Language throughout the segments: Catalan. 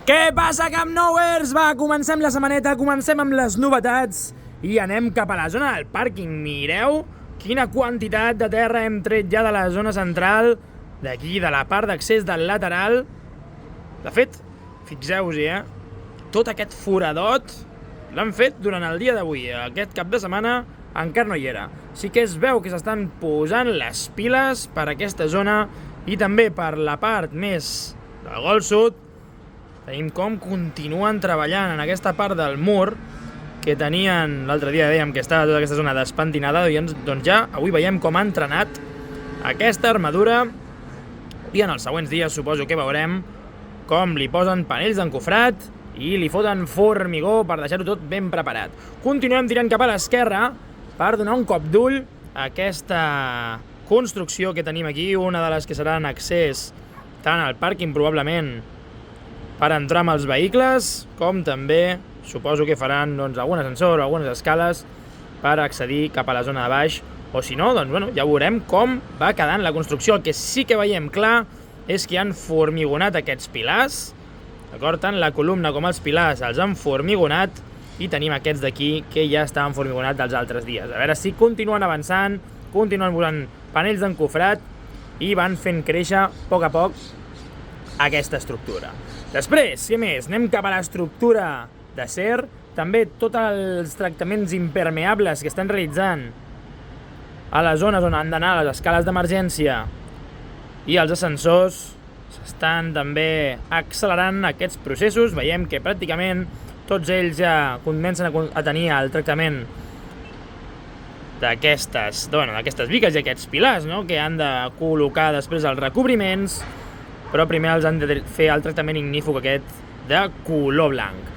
Què passa, Camp Nouers? Va, comencem la setmaneta, comencem amb les novetats i anem cap a la zona del pàrquing. Mireu quina quantitat de terra hem tret ja de la zona central, d'aquí, de la part d'accés del lateral. De fet, fixeu-vos-hi, tot aquest foradot l'han fet durant el dia d'avui. Aquest cap de setmana encara no hi era. Sí que es veu que s'estan posant les piles per aquesta zona i també per la part més del Gol Sud. Tenim com continuen treballant en aquesta part del mur que tenien, l'altre dia dèiem que estava tota aquesta zona despentinada, doncs ja avui veiem com ha entrenat aquesta armadura i en els següents dies suposo que veurem com li posen panells d'encofrat i li foten formigó per deixar-ho tot ben preparat. Continuem tirant cap a l'esquerra per donar un cop d'ull a aquesta construcció que tenim aquí, una de les que serà en accés tant al pàrquing probablement per entrar amb els vehicles, com també suposo que faran algun ascensor o algunes escales per accedir cap a la zona de baix, o si no, ja veurem com va quedant la construcció. El que sí que veiem clar és que han formigonat aquests pilars, d'acord? Tant la columna com els pilars els han formigonat i tenim aquests d'aquí que ja estaven formigonats dels altres dies. A veure si continuen avançant, continuen posant panells d'encofrat i van fent créixer a poc aquesta estructura. Després, què més? Anem cap a l'estructura d'acer, també tots els tractaments impermeables que estan realitzant a les zones on han d'anar les escales d'emergència i els ascensors s'estan també accelerant aquests processos. Veiem que pràcticament tots ells ja comencen a tenir el tractament d'aquestes viques i aquests pilars, que han de col·locar després els recobriments, però primer els han de fer el tractament ignífug aquest de color blanc.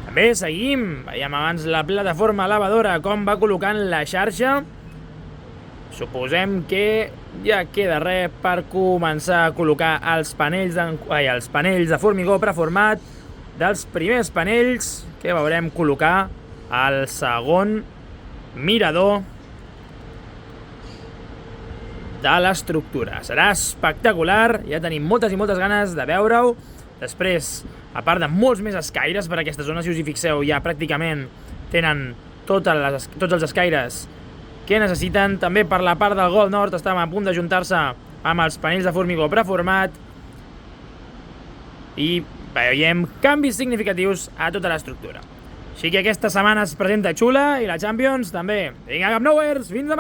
També seguim, veiem abans la plataforma lavadora com va col·locant la xarxa. Suposem que ja queda res per començar a col·locar els panells de formigó preformat dels primers panells que veurem col·locar al segon mirador de l'estructura. Serà espectacular, ja tenim moltes i moltes ganes de veure-ho. Després, a part de molts més escaires per aquesta zona, si us hi fixeu, ja pràcticament tenen tots els escaires que necessiten. També per la part del Gol Nord estan a punt d'ajuntar-se amb els panells de formigó preformat i veiem canvis significatius a tota l'estructura. Així que aquesta setmana es presenta xula i la Champions també. Vinga, Camp Nouers, fins demà!